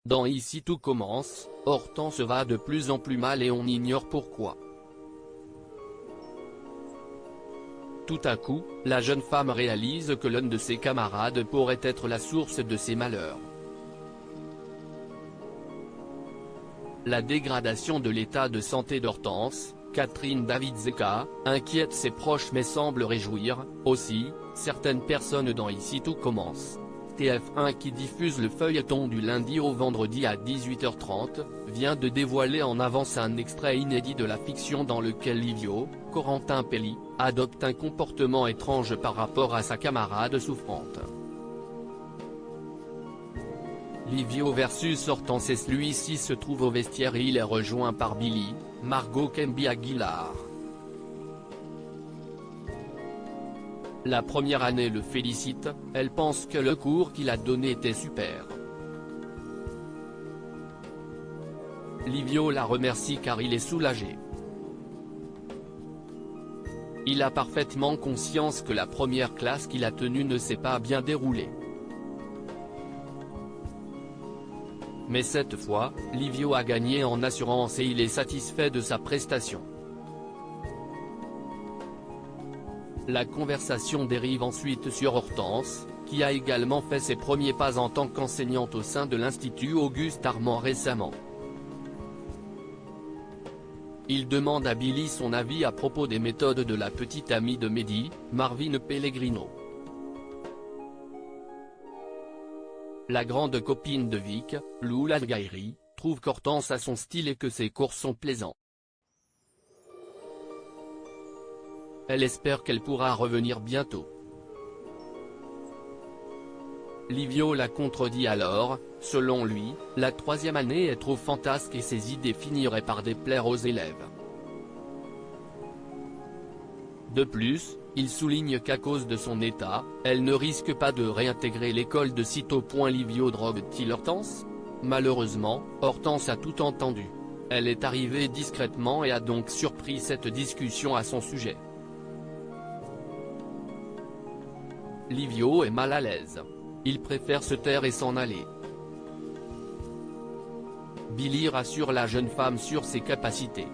Dans Ici tout commence, Hortense va de plus en plus mal et on ignore pourquoi. Tout à coup, la jeune femme réalise que l'un de ses camarades pourrait être la source de ses malheurs. La dégradation de l'état de santé d'Hortense, Catherine Davidzeka, inquiète ses proches mais semble réjouir, aussi, certaines personnes dans Ici tout commence. TF1 qui diffuse le feuilleton du lundi au vendredi à 18h30, vient de dévoiler en avance un extrait inédit de la fiction dans lequel Livio, Corentin Pelli, adopte un comportement étrange par rapport à sa camarade souffrante. Livio versus Hortense. Celui-ci se trouve au vestiaire et il est rejoint par Billy, Margot Kemby-Aguilar. La première année le félicite, elle pense que le cours qu'il a donné était super. Livio la remercie car il est soulagé. Il a parfaitement conscience que la première classe qu'il a tenue ne s'est pas bien déroulée. Mais cette fois, Livio a gagné en assurance et il est satisfait de sa prestation. La conversation dérive ensuite sur Hortense, qui a également fait ses premiers pas en tant qu'enseignante au sein de l'Institut Auguste Armand récemment. Il demande à Billy son avis à propos des méthodes de la petite amie de Mehdi, Marvine Pellegrino. La grande copine de Vic, Lou Ladgairi, trouve qu'Hortense a son style et que ses cours sont plaisants. Elle espère qu'elle pourra revenir bientôt. Livio la contredit alors, selon lui, la troisième année est trop fantasque et ses idées finiraient par déplaire aux élèves. De plus, il souligne qu'à cause de son état, elle ne risque pas de réintégrer l'école de sitôt. Livio drogue-t-il Hortense? Malheureusement, Hortense a tout entendu. Elle est arrivée discrètement et a donc surpris cette discussion à son sujet. Livio est mal à l'aise. Il préfère se taire et s'en aller. Billy rassure la jeune femme sur ses capacités.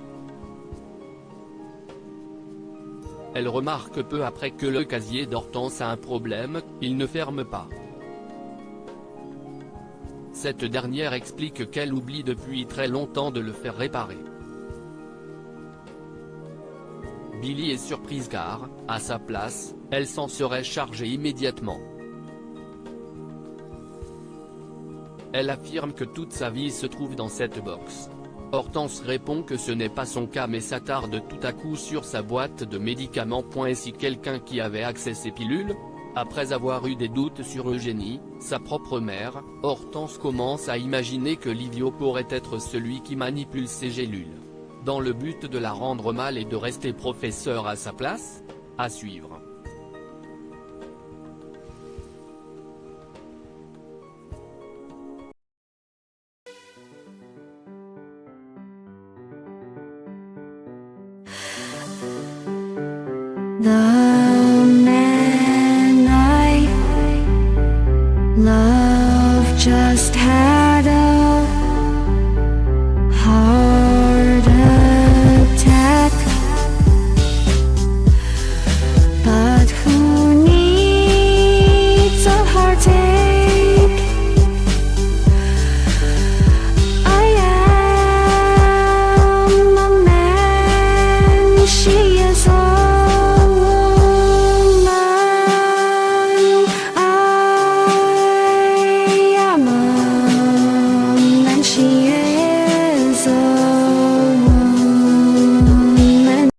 Elle remarque peu après que le casier d'Hortense a un problème, il ne ferme pas. Cette dernière explique qu'elle oublie depuis très longtemps de le faire réparer. Billy est surprise car, à sa place, elle s'en serait chargée immédiatement. Elle affirme que toute sa vie se trouve dans cette box. Hortense répond que ce n'est pas son cas mais s'attarde tout à coup sur sa boîte de médicaments. Et si quelqu'un qui avait accès à ces pilules? Après avoir eu des doutes sur Eugénie, sa propre mère, Hortense commence à imaginer que Livio pourrait être celui qui manipule ces gélules. Dans le but de la rendre mal et de rester professeur à sa place? À suivre. The